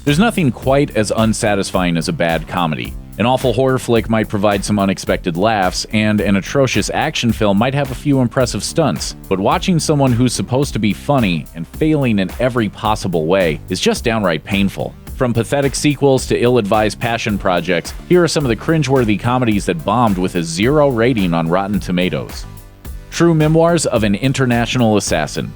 There's nothing quite as unsatisfying as a bad comedy. An awful horror flick might provide some unexpected laughs, and an atrocious action film might have a few impressive stunts. But watching someone who's supposed to be funny and failing in every possible way is just downright painful. From pathetic sequels to ill-advised passion projects, here are some of the cringeworthy comedies that bombed with a 0 rating on Rotten Tomatoes. True Memoirs of an International Assassin.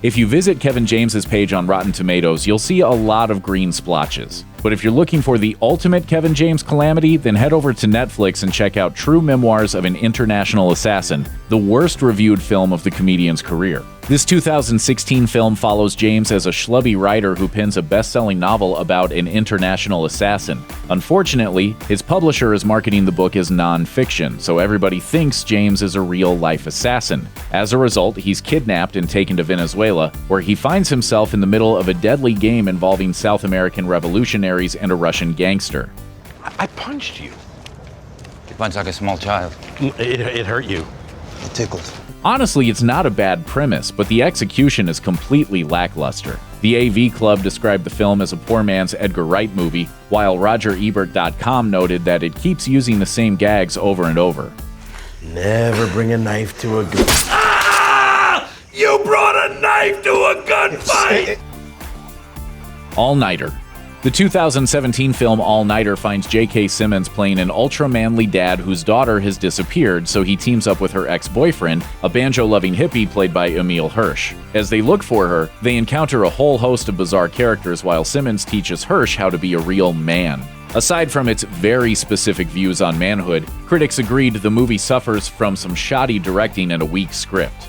If you visit Kevin James's page on Rotten Tomatoes, you'll see a lot of green splotches. But if you're looking for the ultimate Kevin James calamity, then head over to Netflix and check out True Memoirs of an International Assassin, the worst reviewed film of the comedian's career. This 2016 film follows James as a schlubby writer who pens a best-selling novel about an international assassin. Unfortunately, his publisher is marketing the book as non-fiction, so everybody thinks James is a real-life assassin. As a result, he's kidnapped and taken to Venezuela, where he finds himself in the middle of a deadly game involving South American revolutionaries and a Russian gangster. I punched you. You punched like a small child. It hurt you. It tickled. Honestly, it's not a bad premise, but the execution is completely lackluster. The AV Club described the film as a poor man's Edgar Wright movie, while RogerEbert.com noted that it keeps using the same gags over and over. Never bring a knife to a gun. Ah! You brought a knife to a gunfight! All-Nighter. The 2017 film All-Nighter finds J.K. Simmons playing an ultra-manly dad whose daughter has disappeared, so he teams up with her ex-boyfriend, a banjo-loving hippie played by Emile Hirsch. As they look for her, they encounter a whole host of bizarre characters while Simmons teaches Hirsch how to be a real man. Aside from its very specific views on manhood, critics agreed the movie suffers from some shoddy directing and a weak script.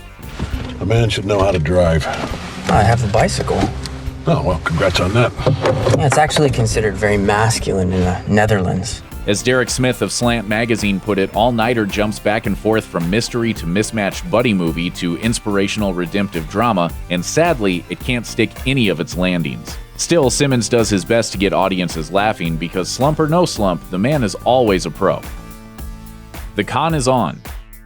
A man should know how to drive. I have the bicycle. Oh, well, congrats on that. Yeah, it's actually considered very masculine in the Netherlands. As Derek Smith of Slant Magazine put it, All-Nighter jumps back and forth from mystery to mismatched buddy movie to inspirational redemptive drama, and sadly, it can't stick any of its landings. Still, Simmons does his best to get audiences laughing because slump or no slump, the man is always a pro. The Con is On.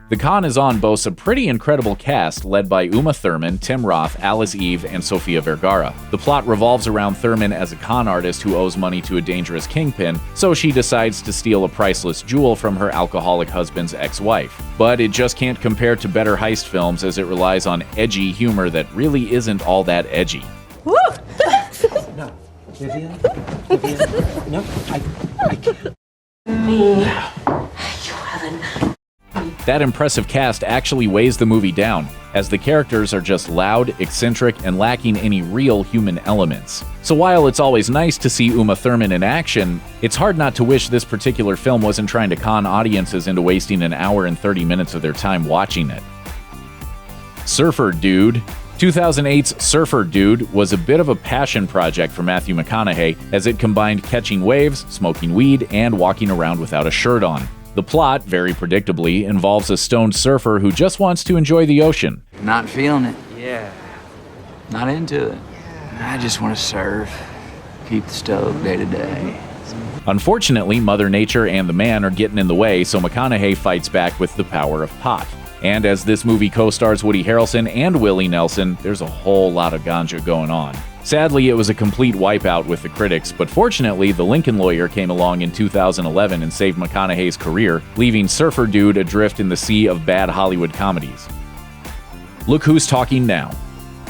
The Con is On boasts a pretty incredible cast led by Uma Thurman, Tim Roth, Alice Eve, and Sofia Vergara. The plot revolves around Thurman as a con artist who owes money to a dangerous kingpin, so she decides to steal a priceless jewel from her alcoholic husband's ex-wife. But it just can't compare to better heist films as it relies on edgy humor that really isn't all that edgy. Woo! No. Vivian? No, I can't. Me. You haven't. That impressive cast actually weighs the movie down, as the characters are just loud, eccentric, and lacking any real human elements. So while it's always nice to see Uma Thurman in action, it's hard not to wish this particular film wasn't trying to con audiences into wasting an hour and 30 minutes of their time watching it. Surfer Dude. 2008's Surfer Dude was a bit of a passion project for Matthew McConaughey, as it combined catching waves, smoking weed, and walking around without a shirt on. The plot, very predictably, involves a stoned surfer who just wants to enjoy the ocean. Not feeling it. Yeah. Not into it. I just want to surf. Keep the stove day to day. Unfortunately, Mother Nature and the man are getting in the way, so McConaughey fights back with the power of pot. And as this movie co-stars Woody Harrelson and Willie Nelson, there's a whole lot of ganja going on. Sadly, it was a complete wipeout with the critics, but fortunately, The Lincoln Lawyer came along in 2011 and saved McConaughey's career, leaving Surfer Dude adrift in the sea of bad Hollywood comedies. Look Who's Talking Now.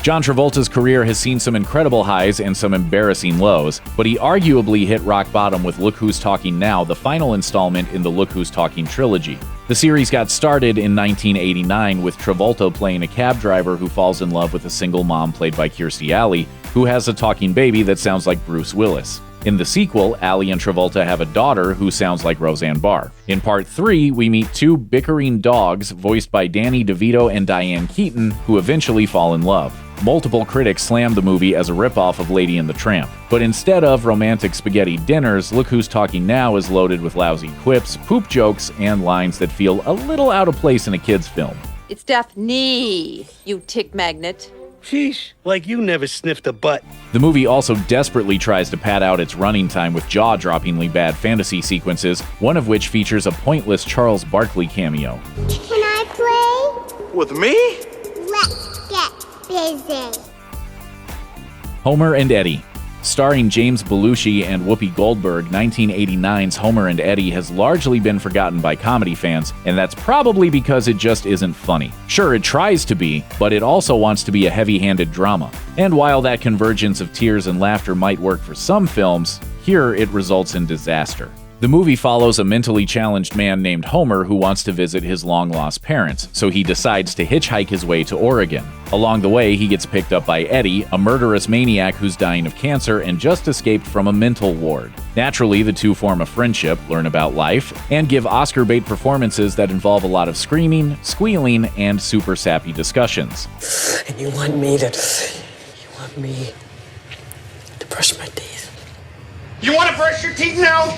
John Travolta's career has seen some incredible highs and some embarrassing lows, but he arguably hit rock bottom with Look Who's Talking Now, the final installment in the Look Who's Talking trilogy. The series got started in 1989 with Travolta playing a cab driver who falls in love with a single mom played by Kirstie Alley, who has a talking baby that sounds like Bruce Willis. In the sequel, Alley and Travolta have a daughter who sounds like Roseanne Barr. In Part 3, we meet two bickering dogs voiced by Danny DeVito and Diane Keaton, who eventually fall in love. Multiple critics slammed the movie as a ripoff of Lady and the Tramp. But instead of romantic spaghetti dinners, Look Who's Talking Now is loaded with lousy quips, poop jokes, and lines that feel a little out of place in a kid's film. It's Daphne, you tick magnet. Sheesh, like you never sniffed a butt. The movie also desperately tries to pad out its running time with jaw-droppingly bad fantasy sequences, one of which features a pointless Charles Barkley cameo. Can I play? With me? Let's get busy. Homer and Eddie. Starring James Belushi and Whoopi Goldberg, 1989's Homer and Eddie has largely been forgotten by comedy fans, and that's probably because it just isn't funny. Sure, it tries to be, but it also wants to be a heavy-handed drama. And while that convergence of tears and laughter might work for some films, here it results in disaster. The movie follows a mentally challenged man named Homer who wants to visit his long-lost parents, so he decides to hitchhike his way to Oregon. Along the way, he gets picked up by Eddie, a murderous maniac who's dying of cancer and just escaped from a mental ward. Naturally, the two form a friendship, learn about life, and give Oscar bait performances that involve a lot of screaming, squealing, and super sappy discussions. And you want me to brush my teeth. You want to brush your teeth now?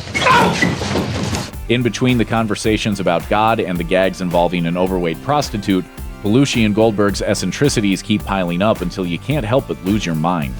In between the conversations about God and the gags involving an overweight prostitute, Belushi and Goldberg's eccentricities keep piling up until you can't help but lose your mind.